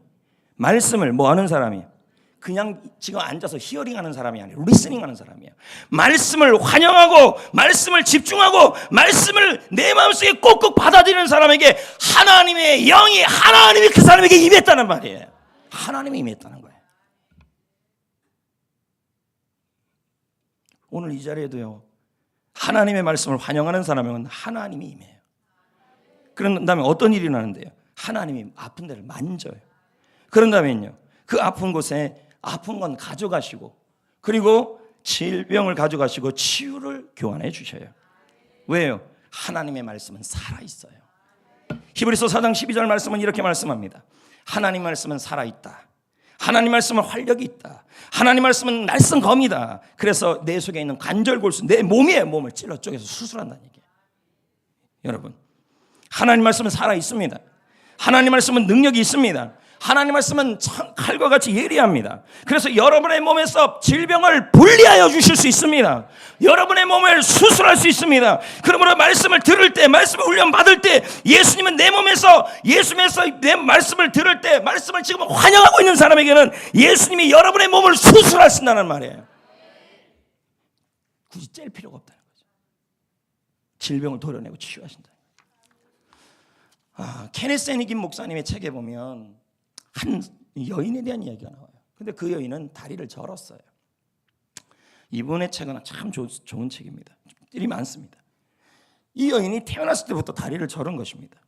말씀을 뭐 하는 사람이에요? 그냥 지금 앉아서 히어링하는 사람이 아니라 리스닝하는 사람이에요. 말씀을 환영하고 말씀을 집중하고 말씀을 내 마음속에 꼭꼭 받아들이는 사람에게 하나님의 영이, 하나님이 그 사람에게 임했다는 말이에요. 하나님이 임했다는 거예요. 오늘 이 자리에도요, 하나님의 말씀을 환영하는 사람은 하나님이 임해요. 그런 다음에 어떤 일이 나는데요? 하나님이 아픈 데를 만져요. 그런 다음에요, 그 아픈 곳에 아픈 건 가져가시고, 그리고 질병을 가져가시고 치유를 교환해 주셔요. 왜요? 하나님의 말씀은 살아있어요. 히브리서 4장 12절 말씀은 이렇게 말씀합니다. 하나님 말씀은 살아있다. 하나님 말씀은 활력이 있다. 하나님 말씀은 날쌘 검이다. 그래서 내 속에 있는 관절 골수, 내 몸을 찔러 쪼개서 수술한다는 얘기예요. 여러분, 하나님 말씀은 살아있습니다. 하나님 말씀은 능력이 있습니다. 하나님 말씀은 칼과 같이 예리합니다. 그래서 여러분의 몸에서 질병을 분리하여 주실 수 있습니다. 여러분의 몸을 수술할 수 있습니다. 그러므로 말씀을 들을 때, 말씀을 훈련 받을 때, 예수님은 내 몸에서 내 말씀을 들을 때, 말씀을 지금 환영하고 있는 사람에게는 예수님이 여러분의 몸을 수술하신다는 말이에요. 굳이 뗄 필요가 없다는 거죠. 질병을 도려내고 치유하신다. 케네스 해니긴 목사님의 책에 보면 한 여인에 대한 이야기가 나와요. 근데 그 여인은 다리를 절었어요. 이분의 책은 참 좋은 책입니다. 일이 많습니다. 이 여인이 태어났을 때부터 다리를 절은 것입니다.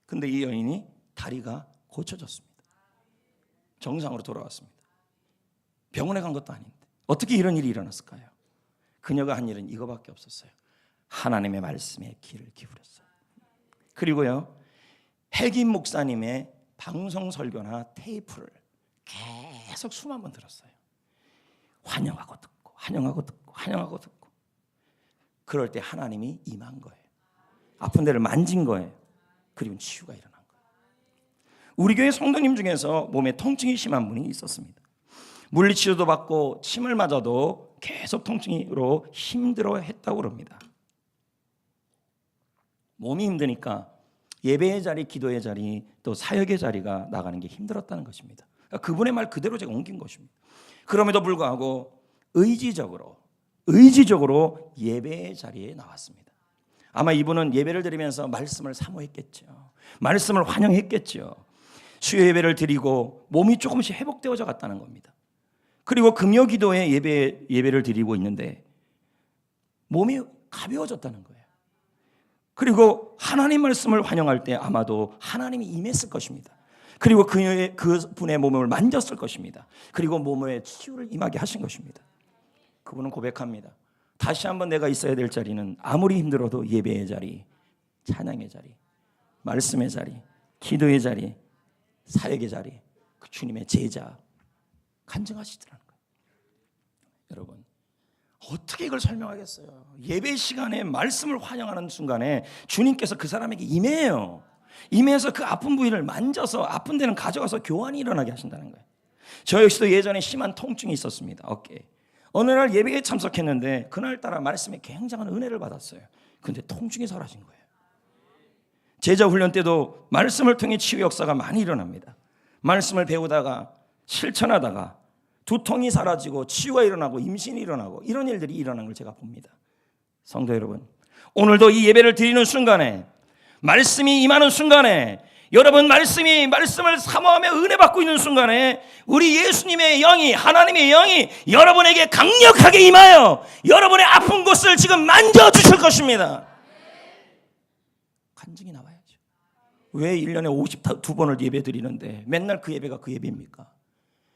근데 이 여인이 다리가 고쳐졌습니다. 정상으로 돌아왔습니다. 병원에 간 것도 아닌데 어떻게 이런 일이 일어났을까요? 그녀가 한 일은 이거밖에 없었어요. 하나님의 말씀에 귀를 기울였어요. 그리고요, 해긴 목사님의 방송 설교나 테이프를 계속 수만 번 들었어요. 환영하고 듣고 환영하고 듣고 환영하고 듣고. 그럴 때 하나님이 임한 거예요. 아픈 데를 만진 거예요. 그리고 치유가 일어난 거예요. 우리 교회 성도님 중에서 몸에 통증이 심한 분이 있었습니다. 물리치료도 받고 침을 맞아도 계속 통증으로 힘들어했다고 그럽니다. 몸이 힘드니까 예배의 자리, 기도의 자리, 또 사역의 자리가 나가는 게 힘들었다는 것입니다. 그분의 말 그대로 제가 옮긴 것입니다. 그럼에도 불구하고 의지적으로 예배의 자리에 나왔습니다. 아마 이분은 예배를 드리면서 말씀을 사모했겠죠. 말씀을 환영했겠죠. 수요 예배를 드리고 몸이 조금씩 회복되어져 갔다는 겁니다. 그리고 금요 기도에 예배를 드리고 있는데 몸이 가벼워졌다는 거예요. 그리고 하나님 말씀을 환영할 때 아마도 하나님이 임했을 것입니다. 그리고 그분의 몸을 만졌을 것입니다. 그리고 몸에 치유를 임하게 하신 것입니다. 그분은 고백합니다. 다시 한번 내가 있어야 될 자리는 아무리 힘들어도 예배의 자리, 찬양의 자리, 말씀의 자리, 기도의 자리, 사역의 자리, 그 주님의 제자 간증하시더라는 거예요. 여러분, 어떻게 이걸 설명하겠어요? 예배 시간에 말씀을 환영하는 순간에 주님께서 그 사람에게 임해요. 임해서 그 아픈 부위를 만져서 아픈 데는 가져가서 교환이 일어나게 하신다는 거예요. 저 역시도 예전에 심한 통증이 있었습니다. 어깨에. 어느 날 예배에 참석했는데 그날따라 말씀에 굉장한 은혜를 받았어요. 근데 통증이 사라진 거예요. 제자 훈련 때도 말씀을 통해 치유 역사가 많이 일어납니다. 말씀을 배우다가 실천하다가 두통이 사라지고 치유가 일어나고 임신이 일어나고 이런 일들이 일어난 걸 제가 봅니다. 성도 여러분, 오늘도 이 예배를 드리는 순간에 말씀이 임하는 순간에 여러분 말씀을 사모하며 은혜 받고 있는 순간에 우리 예수님의 영이 하나님의 영이 여러분에게 강력하게 임하여 여러분의 아픈 곳을 지금 만져주실 것입니다. 간증이 나와야죠. 왜 1년에 52번을 예배 드리는데 맨날 그 예배가 그 예배입니까?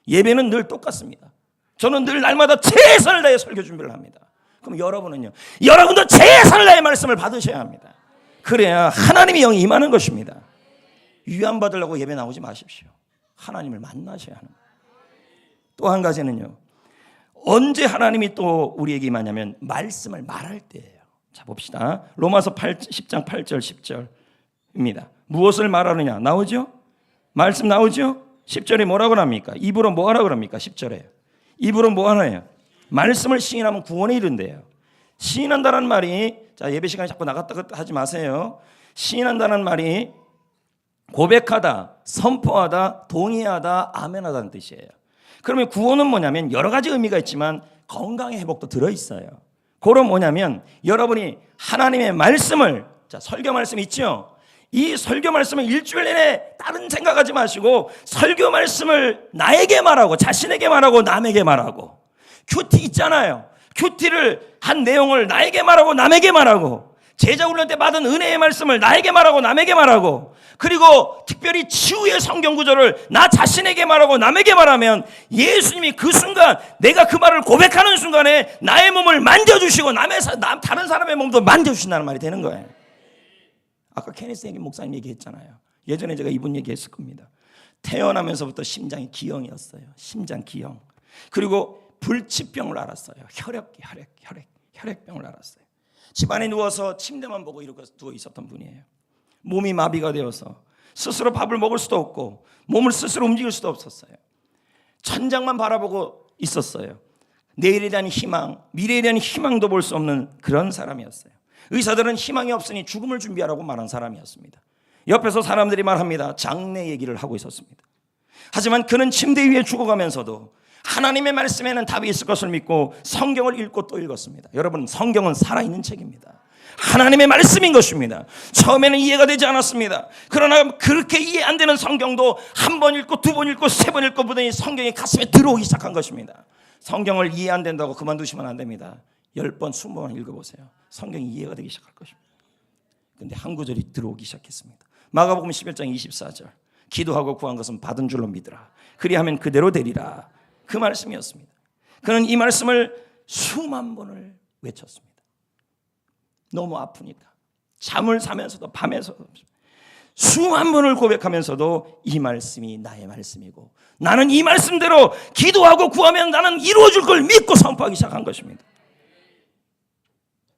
예배는 늘 똑같습니다. 저는 늘 날마다 최선을 다해 설교 준비를 합니다. 그럼 여러분은요? 여러분도 최선을 다해 말씀을 받으셔야 합니다. 그래야 하나님의 영이 임하는 것입니다. 위안받으려고 예배 나오지 마십시오. 하나님을 만나셔야 하는 거예요. 또 한 가지는요, 언제 하나님이 또 우리에게 임하냐면 말씀을 말할 때예요. 자 봅시다. 로마서 10장 8절 10절입니다. 무엇을 말하느냐 나오죠? 말씀 나오죠? 10절에 뭐라고 합니까? 입으로 뭐 하라고 합니까? 10절에 입으로 뭐 하나요? 말씀을 시인하면 구원에 이른대요. 시인한다는 말이, 자 예배 시간에 자꾸 나갔다 하지 마세요. 시인한다는 말이 고백하다, 선포하다, 동의하다, 아멘하다는 뜻이에요. 그러면 구원은 뭐냐면 여러 가지 의미가 있지만 건강의 회복도 들어있어요. 그럼 뭐냐면 여러분이 하나님의 말씀을, 자 설교 말씀 있죠? 이 설교 말씀을 일주일 내내 다른 생각하지 마시고 설교 말씀을 나에게 말하고 자신에게 말하고 남에게 말하고, 큐티 있잖아요. 큐티를 한 내용을 나에게 말하고 남에게 말하고, 제자훈련 때 받은 은혜의 말씀을 나에게 말하고 남에게 말하고, 그리고 특별히 치유의 성경 구절을 나 자신에게 말하고 남에게 말하면 예수님이 그 순간 내가 그 말을 고백하는 순간에 나의 몸을 만져주시고 다른 사람의 몸도 만져주신다는 말이 되는 거예요. 아까 케네스 해긴 목사님 얘기했잖아요. 예전에 제가 이분 얘기했을 겁니다. 태어나면서부터 심장이 기형이었어요. 심장 기형. 그리고 불치병을 앓았어요. 혈액병을 앓았어요. 집안에 누워서 침대만 보고 이렇게 누워 있었던 분이에요. 몸이 마비가 되어서 스스로 밥을 먹을 수도 없고 몸을 스스로 움직일 수도 없었어요. 천장만 바라보고 있었어요. 내일에 대한 희망, 미래에 대한 희망도 볼 수 없는 그런 사람이었어요. 의사들은 희망이 없으니 죽음을 준비하라고 말한 사람이었습니다. 옆에서 사람들이 말합니다. 장래 얘기를 하고 있었습니다. 하지만 그는 침대 위에 죽어가면서도 하나님의 말씀에는 답이 있을 것을 믿고 성경을 읽고 또 읽었습니다. 여러분, 성경은 살아있는 책입니다. 하나님의 말씀인 것입니다. 처음에는 이해가 되지 않았습니다. 그러나 그렇게 이해 안 되는 성경도 한 번 읽고 두 번 읽고 세 번 읽고 보더니 성경이 가슴에 들어오기 시작한 것입니다. 성경을 이해 안 된다고 그만두시면 안 됩니다. 10번, 20번 읽어보세요. 성경이 이해가 되기 시작할 것입니다. 그런데 한 구절이 들어오기 시작했습니다. 마가복음 11장 24절. 기도하고 구한 것은 받은 줄로 믿으라. 그리하면 그대로 되리라. 그 말씀이었습니다. 그는 이 말씀을 수만 번을 외쳤습니다. 너무 아프니까 잠을 자면서도 밤에서도 수만 번을 고백하면서도 이 말씀이 나의 말씀이고 나는 이 말씀대로 기도하고 구하면 나는 이루어질 걸 믿고 선포하기 시작한 것입니다.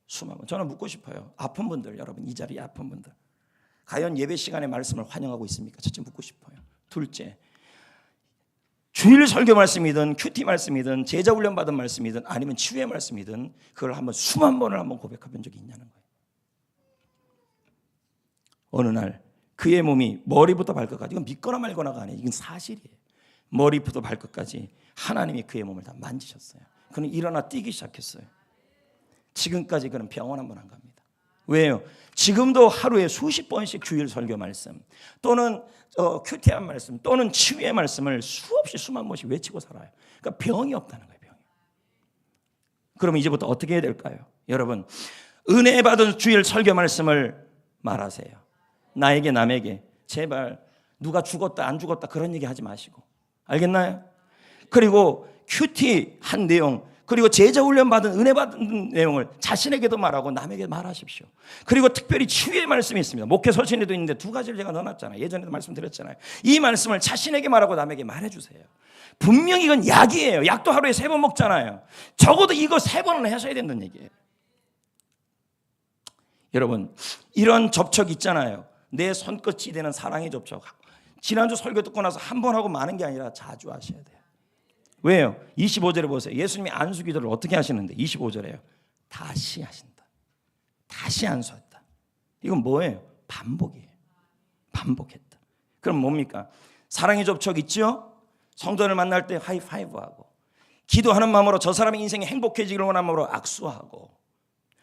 수만 번. 저는 묻고 싶어요. 아픈 분들, 여러분 이 자리에 아픈 분들 과연 예배 시간에 말씀을 환영하고 있습니까? 첫째 묻고 싶어요. 둘째, 주일 설교 말씀이든 큐티 말씀이든 제자 훈련 받은 말씀이든 아니면 치유의 말씀이든 그걸 한번 수만 번을 한번 고백해 본 적이 있냐는 거예요. 어느 날 그의 몸이 머리부터 발끝까지, 이건 믿거나 말거나가 아니에요. 이건 사실이에요. 머리부터 발끝까지 하나님이 그의 몸을 다 만지셨어요. 그는 일어나 뛰기 시작했어요. 지금까지 그는 병원 한 번 안 갑니다. 왜요? 지금도 하루에 수십 번씩 주일 설교 말씀 또는 큐티한 말씀 또는 치유의 말씀을 수없이 수만 번씩 외치고 살아요. 그러니까 병이 없다는 거예요. 병이. 그러면 이제부터 어떻게 해야 될까요? 여러분, 은혜 받은 주일 설교 말씀을 말하세요. 나에게 남에게 제발 누가 죽었다 안 죽었다 그런 얘기 하지 마시고, 알겠나요? 그리고 큐티 한 내용 그리고 제자 훈련 받은 은혜 받은 내용을 자신에게도 말하고 남에게 말하십시오. 그리고 특별히 치유의 말씀이 있습니다. 목회 서신에도 있는데 두 가지를 제가 넣어놨잖아요. 예전에도 말씀드렸잖아요. 이 말씀을 자신에게 말하고 남에게 말해주세요. 분명히 이건 약이에요. 약도 하루에 3번 먹잖아요. 적어도 이거 3번은 하셔야 된다는 얘기예요. 여러분, 이런 접촉 있잖아요. 내 손끝이 되는 사랑의 접촉. 지난주 설교 듣고 나서 한 번 하고 마는 게 아니라 자주 하셔야 돼요. 왜요? 25절에 보세요. 예수님이 안수기도를 어떻게 하시는데 25절에요. 다시 하신다. 다시 안수했다. 이건 뭐예요? 반복이에요. 반복했다. 그럼 뭡니까? 사랑의 접촉 있죠? 성도를 만날 때 하이파이브하고, 기도하는 마음으로 저 사람의 인생이 행복해지기를 원하는 마음으로 악수하고,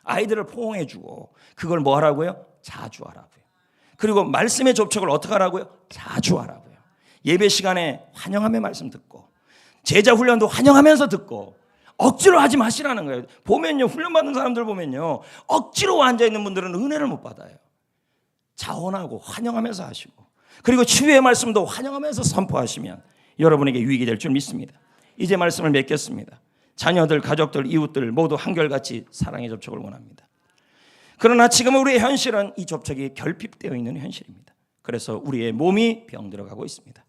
아이들을 포옹해주고, 그걸 뭐 하라고요? 자주 하라고요. 그리고 말씀의 접촉을 어떻게 하라고요? 자주 하라고요. 예배 시간에 환영하며 말씀 듣고, 제자 훈련도 환영하면서 듣고, 억지로 하지 마시라는 거예요. 보면요, 훈련받은 사람들 보면요, 억지로 앉아있는 분들은 은혜를 못 받아요. 자원하고 환영하면서 하시고, 그리고 치유의 말씀도 환영하면서 선포하시면 여러분에게 유익이 될 줄 믿습니다. 이제 말씀을 맺겠습니다. 자녀들, 가족들, 이웃들 모두 한결같이 사랑의 접촉을 원합니다. 그러나 지금 우리의 현실은 이 접촉이 결핍되어 있는 현실입니다. 그래서 우리의 몸이 병들어가고 있습니다.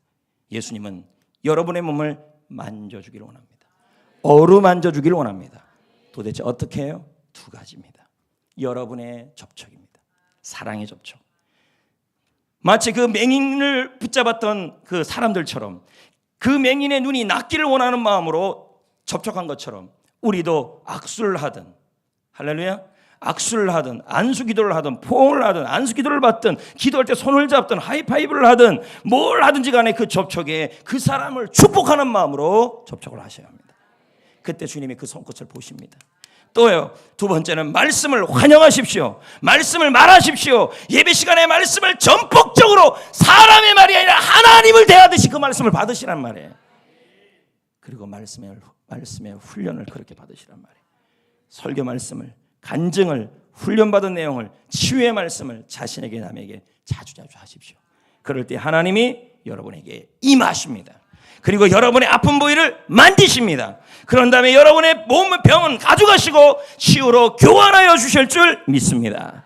예수님은 여러분의 몸을 만져주기를 원합니다. 어루만져주기를 원합니다. 도대체 어떻게 해요? 2가지입니다. 여러분의 접촉입니다. 사랑의 접촉. 마치 그 맹인을 붙잡았던 그 사람들처럼 그 맹인의 눈이 낫기를 원하는 마음으로 접촉한 것처럼 우리도 악수를 하든, 할렐루야, 악수를 하든 안수기도를 하든 포옹을 하든 안수기도를 받든 기도할 때 손을 잡든 하이파이브를 하든 뭘 하든지 간에 그 접촉에 그 사람을 축복하는 마음으로 접촉을 하셔야 합니다. 그때 주님이 그 손끝을 보십니다. 또요, 2번째는 말씀을 환영하십시오. 말씀을 말하십시오. 예배 시간에 말씀을 전폭적으로 사람의 말이 아니라 하나님을 대하듯이 그 말씀을 받으시란 말이에요. 그리고 말씀의 훈련을 그렇게 받으시란 말이에요. 설교 말씀을, 간증을, 훈련받은 내용을, 치유의 말씀을 자신에게 남에게 자주자주 하십시오. 그럴 때 하나님이 여러분에게 임하십니다. 그리고 여러분의 아픈 부위를 만지십니다. 그런 다음에 여러분의 몸 병은 가져가시고 치유로 교환하여 주실 줄 믿습니다.